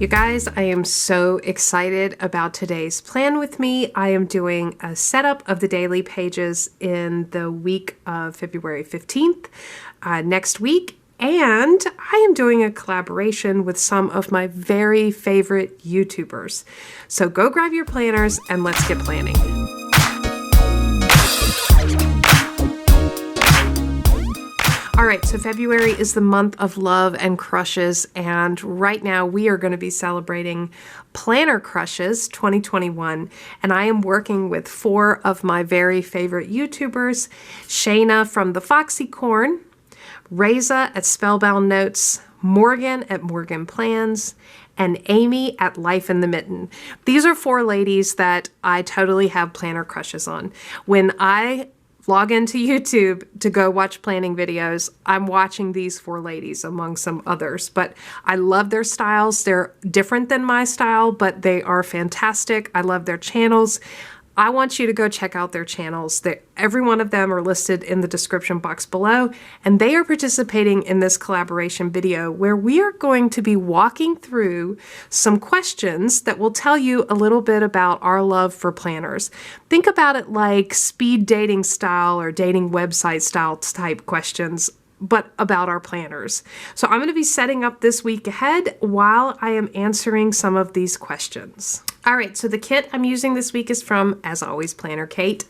You guys, I am so excited about today's plan with me. I am doing a setup of the daily pages in the week of February 15th, next week, and I am doing a collaboration with some of my very favorite YouTubers. So go grab your planners and let's get planning. All right, so February is the month of love and crushes, and right now we are going to be celebrating Planner Crushes 2021, and I am working with 4 of my very favorite YouTubers: Shayna from the Foxy Corn, Reza at Spellbound Notes, Morgan at Morgan Plans, and Amy at Life in the Mitten. These are 4 ladies that I totally have planner crushes on. When I log into YouTube to go watch planning videos, I'm watching these 4 ladies among some others, but I love their styles. They're different than my style, but they are fantastic. I love their channels. I want you to go check out their channels. Every one of them are listed in the description box below, and they are participating in this collaboration video where we are going to be walking through some questions that will tell you a little bit about our love for planners. Think about it like speed dating style or dating website style type questions, but about our planners. So I'm going to be setting up this week ahead while I am answering some of these questions. All right, so the kit I'm using this week is from, as always, Planner Kate.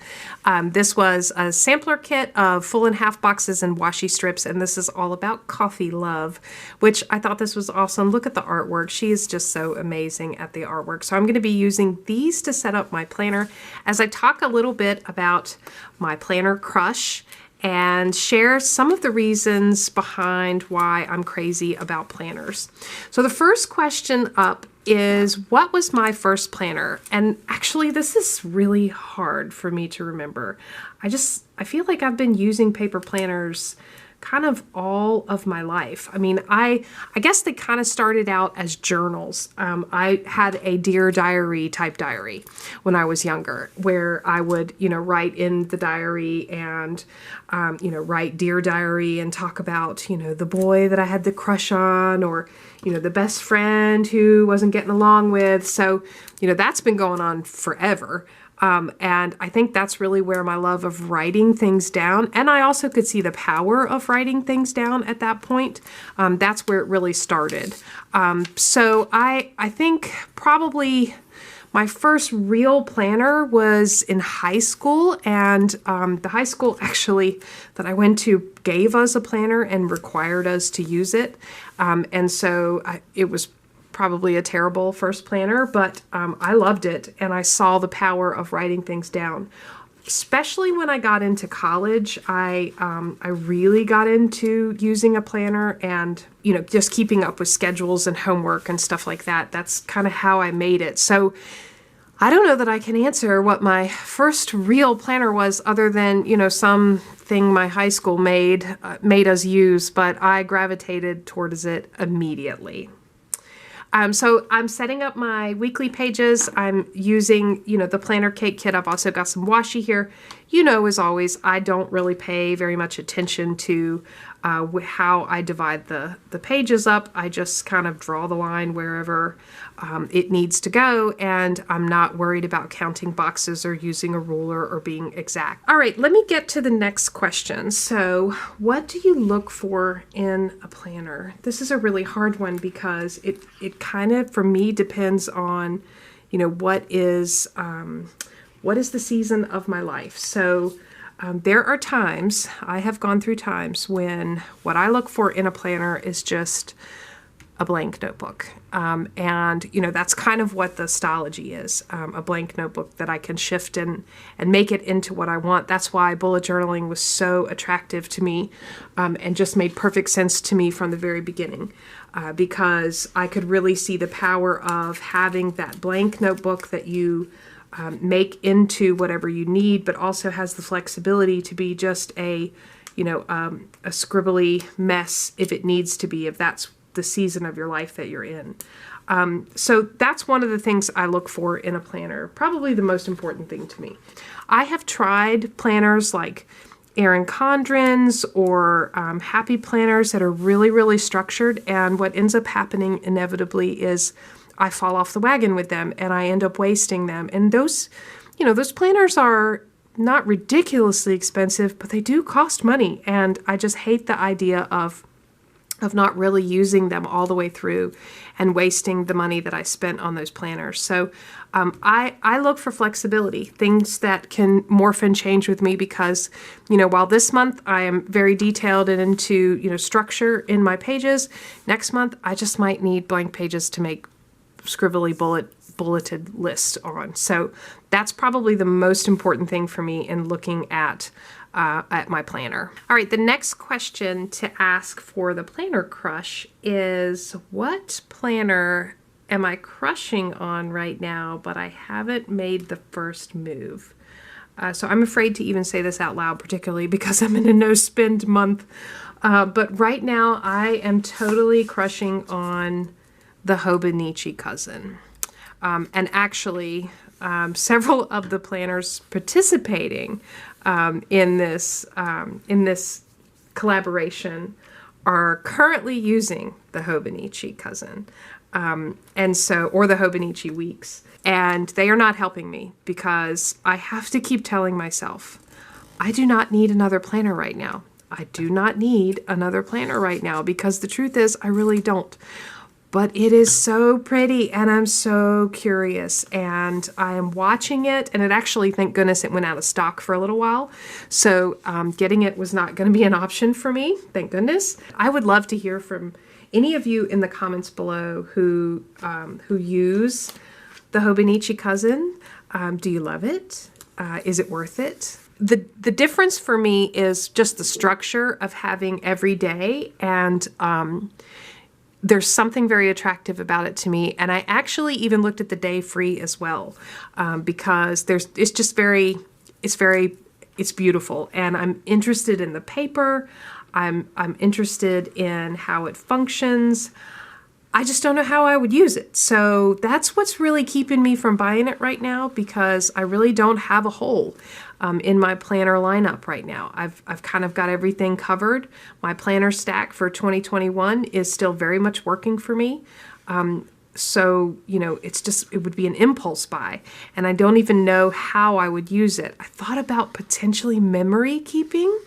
This was a sampler kit of full and half boxes and washi strips, and this is all about coffee love, which I thought this was awesome. Look at the artwork. She is just so amazing at the artwork. So I'm going to be using these to set up my planner as I talk a little bit about my planner crush and share some of the reasons behind why I'm crazy about planners. So the first question up is, what was my first planner? And actually, this is really hard for me to remember. I feel like I've been using paper planners kind of all of my life. I mean, I guess they kind of started out as journals. I had a Dear Diary type diary when I was younger, where I would, write in the diary and, write Dear Diary and talk about, the boy that I had the crush on, or, the best friend who wasn't getting along with. So, that's been going on forever. And I think that's really where my love of writing things down, and I also could see the power of writing things down at that point. That's where it really started. So I think probably my first real planner was in high school, and the high school actually that I went to gave us a planner and required us to use it. And so it was probably a terrible first planner, but I loved it, and I saw the power of writing things down. Especially when I got into college, I really got into using a planner and, just keeping up with schedules and homework and stuff like that. That's kind of how I made it. So I don't know that I can answer what my first real planner was, other than, something my high school made us use, but I gravitated towards it immediately. So I'm setting up my weekly pages. I'm using, the Planner Kate kit. I've also got some washi here. As always, I don't really pay very much attention to how I divide the pages up. I just kind of draw the line wherever it needs to go, and I'm not worried about counting boxes or using a ruler or being exact. All right, let me get to the next question. So what do you look for in a planner? This is a really hard one because it kind of, for me, depends on, what is the season of my life. So there are times, I have gone through times when what I look for in a planner is just a blank notebook. And, that's kind of what the Stalogy is, a blank notebook that I can shift and make it into what I want. That's why bullet journaling was so attractive to me, and just made perfect sense to me from the very beginning, because I could really see the power of having that blank notebook that you make into whatever you need, but also has the flexibility to be just a scribbly mess if it needs to be, if that's the season of your life that you're in. So that's one of the things I look for in a planner, probably the most important thing to me. I have tried planners like Erin Condren's or happy planners that are really, really structured, and what ends up happening inevitably is I fall off the wagon with them and I end up wasting them. And those, those planners are not ridiculously expensive, but they do cost money. And I just hate the idea of not really using them all the way through and wasting the money that I spent on those planners. So I look for flexibility, things that can morph and change with me because, while this month I am very detailed and into, structure in my pages, next month I just might need blank pages to make scribbly bulleted list on. So that's probably the most important thing for me in looking at my planner. All right, the next question to ask for the planner crush is, what planner am I crushing on right now, but I haven't made the first move? So I'm afraid to even say this out loud, particularly because I'm in a no spend month. But right now I am totally crushing on the Hobonichi cousin. And actually, several of the planners participating in this collaboration are currently using the Hobonichi cousin, or the Hobonichi weeks, and they are not helping me because I have to keep telling myself, I do not need another planner right now. I do not need another planner right now because the truth is I really don't. But it is so pretty and I'm so curious and I am watching it, and it actually, thank goodness, it went out of stock for a little while. So getting it was not going to be an option for me, thank goodness. I would love to hear from any of you in the comments below who use the Hobonichi cousin. Do you love it? Is it worth it? The difference for me is just the structure of having every day, and there's something very attractive about it to me. And I actually even looked at the day free as well, because it's beautiful. And I'm interested in the paper. I'm interested in how it functions. I just don't know how I would use it. So that's what's really keeping me from buying it right now, because I really don't have a hole in my planner lineup right now. I've kind of got everything covered. My planner stack for 2021 is still very much working for me. So, it would be an impulse buy, and I don't even know how I would use it. I thought about potentially memory keeping,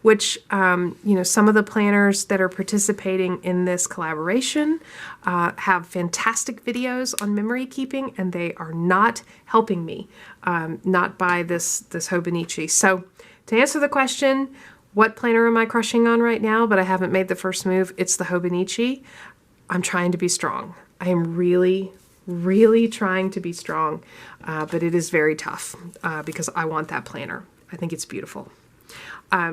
which, some of the planners that are participating in this collaboration have fantastic videos on memory keeping, and they are not helping me, not by this Hobonichi. So to answer the question, what planner am I crushing on right now, but I haven't made the first move? It's the Hobonichi. I'm trying to be strong. I am really, really trying to be strong, but it is very tough because I want that planner. I think it's beautiful.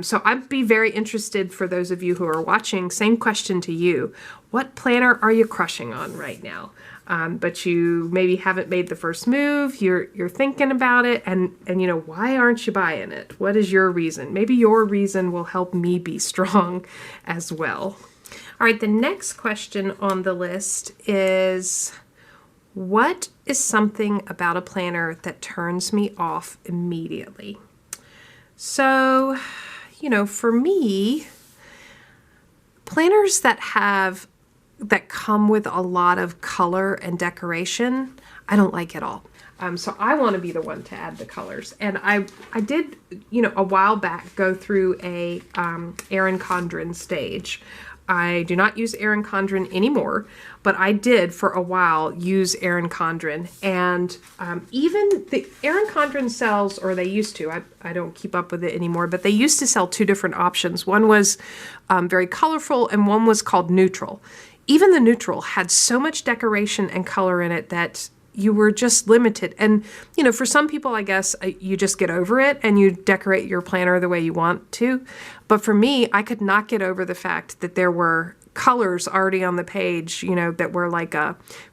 So I'd be very interested, for those of you who are watching, same question to you. What planner are you crushing on right now? But you maybe haven't made the first move, you're thinking about it, and why aren't you buying it? What is your reason? Maybe your reason will help me be strong as well. All right, the next question on the list is, what is something about a planner that turns me off immediately? So, for me, planners that come with a lot of color and decoration, I don't like at all. So I want to be the one to add the colors. And I did, a while back go through a Erin Condren stage. I do not use Erin Condren anymore, but I did for a while use Erin Condren. And even the Erin Condren sells, or they used to, I don't keep up with it anymore, but they used to sell two different options. One was very colorful and one was called neutral. Even the neutral had so much decoration and color in it that you were just limited. And, for some people, I guess you just get over it and you decorate your planner the way you want to. But for me, I could not get over the fact that there were colors already on the page, that were like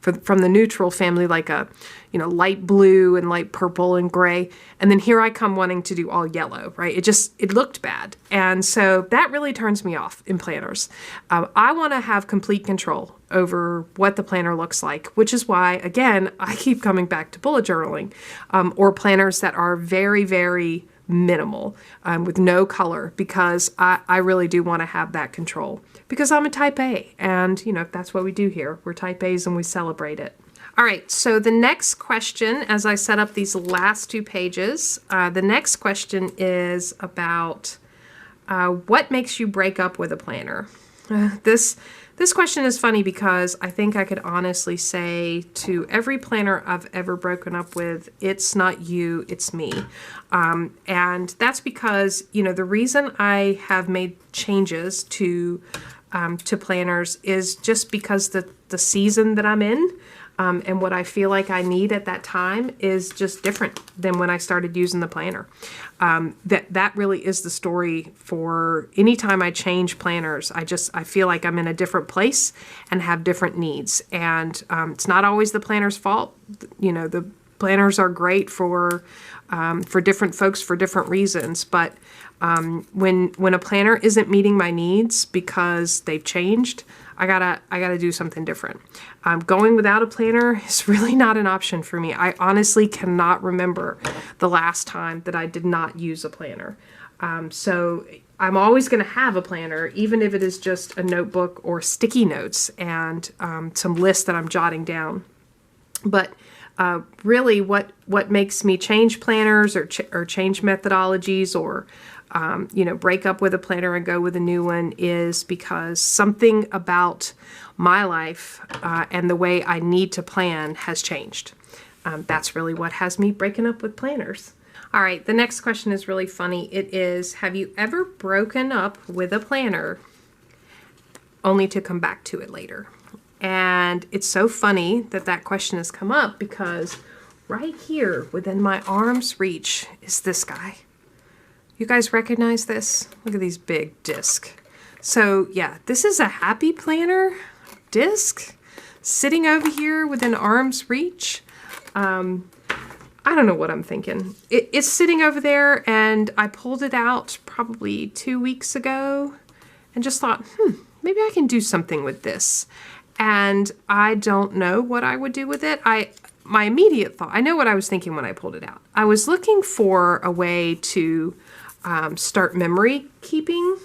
from the neutral family, like a, light blue and light purple and gray. And then here I come wanting to do all yellow, right? It looked bad. And so that really turns me off in planners. I want to have complete control over what the planner looks like, which is why, again, I keep coming back to bullet journaling, or planners that are very, very minimal, with no color, because I really do want to have that control, because I'm a type A, and that's what we do here. We're type A's and we celebrate it. All right, so the next question, as I set up these last 2 pages, the next question is about what makes you break up with a planner? This question is funny because I think I could honestly say to every planner I've ever broken up with, it's not you, it's me. And that's because, the reason I have made changes to planners is just because the season that I'm in and what I feel like I need at that time is just different than when I started using the planner. That really is the story for any time I change planners. I feel like I'm in a different place and have different needs. And it's not always the planner's fault. The planners are great for different folks for different reasons. But when a planner isn't meeting my needs because they've changed, I gotta do something different. Going without a planner is really not an option for me. I honestly cannot remember the last time that I did not use a planner. So I'm always going to have a planner, even if it is just a notebook or sticky notes and some lists that I'm jotting down. But really, what makes me change planners or change methodologies or break up with a planner and go with a new one is because something about my life and the way I need to plan has changed. That's really what has me breaking up with planners. All right, the next question is really funny. It is, have you ever broken up with a planner only to come back to it later? And it's so funny that question has come up because right here within my arm's reach is this guy. You guys recognize this? Look at these big discs. So yeah, this is a Happy Planner disc sitting over here within arm's reach. I don't know what I'm thinking. It's sitting over there and I pulled it out probably 2 weeks ago and just thought, maybe I can do something with this. And I don't know what I would do with it. My immediate thought, I know what I was thinking when I pulled it out. I was looking for a way to start memory keeping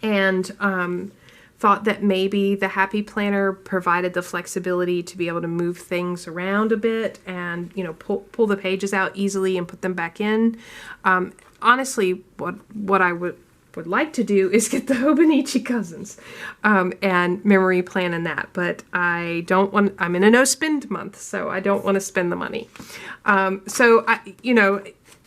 and thought that maybe the Happy Planner provided the flexibility to be able to move things around a bit and, pull the pages out easily and put them back in. Honestly, what I would like to do is get the Hobonichi Cousins and memory plan in that, but I'm in a no spend month, so I don't want to spend the money.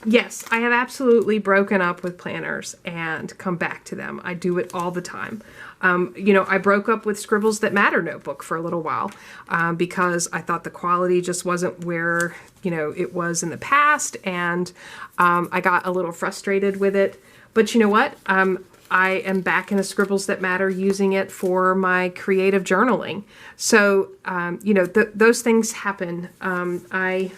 Yes, I have absolutely broken up with planners and come back to them. I do it all the time. I broke up with Scribbles That Matter notebook for a little while because I thought the quality just wasn't where, it was in the past, and I got a little frustrated with it. But you know what? I am back in a Scribbles That Matter using it for my creative journaling. So, those things happen. I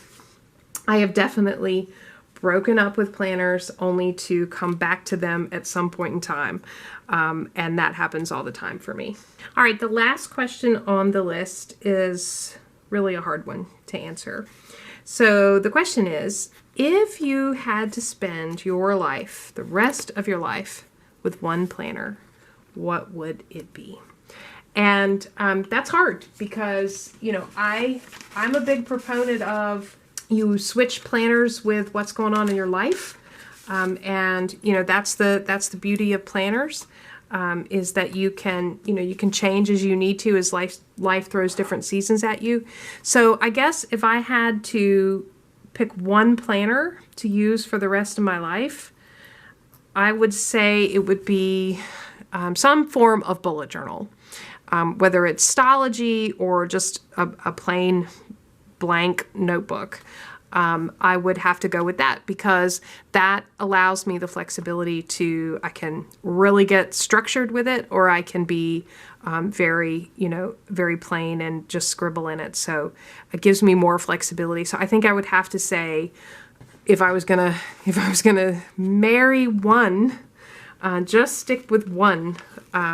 have definitely broken up with planners only to come back to them at some point in time. And that happens all the time for me. All right, the last question on the list is really a hard one to answer. So the question is, if you had to spend your life, the rest of your life, with one planner, what would it be? And that's hard because, I'm a big proponent of you switch planners with what's going on in your life. And that's the beauty of planners, is that you can change as you need to as life throws different seasons at you. So I guess if I had to pick one planner to use for the rest of my life, I would say it would be some form of bullet journal, whether it's Stology or just a plain blank notebook. I would have to go with that because that allows me the flexibility I can really get structured with it, or I can be very plain and just scribble in it. So it gives me more flexibility. So I think I would have to say, if I was gonna marry one, just stick with one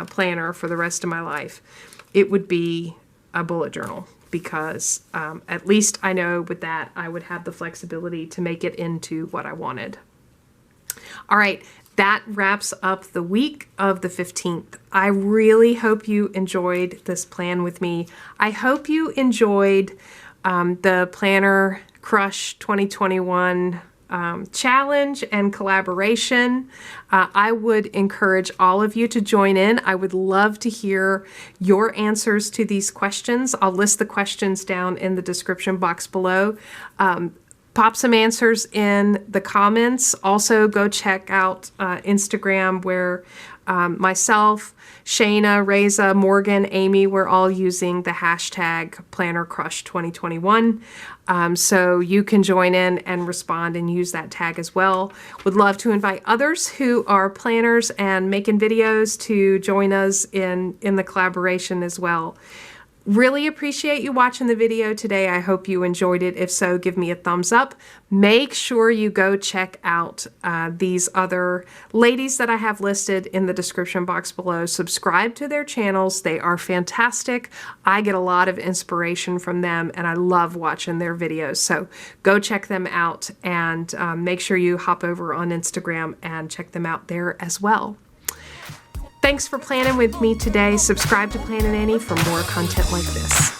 planner for the rest of my life, it would be a bullet journal. Because at least I know with that I would have the flexibility to make it into what I wanted. All right, that wraps up the week of the 15th. I really hope you enjoyed this plan with me. I hope you enjoyed the Planner Crush 2021 challenge and collaboration. I would encourage all of you to join in. I would love to hear your answers to these questions. I'll list the questions down in the description box below. Pop some answers in the comments. Also, go check out Instagram, where myself, Shayna, Reza, Morgan, Amy, we're all using the hashtag Planner Crush 2021. So you can join in and respond and use that tag as well. Would love to invite others who are planners and making videos to join us in the collaboration as well. Really appreciate you watching the video today. I hope you enjoyed it. If so, give me a thumbs up. Make sure you go check out these other ladies that I have listed in the description box below. Subscribe to their channels. They are fantastic. I get a lot of inspiration from them, and I love watching their videos. So go check them out, and make sure you hop over on Instagram and check them out there as well. Thanks for planning with me today. Subscribe to Planning Annie for more content like this.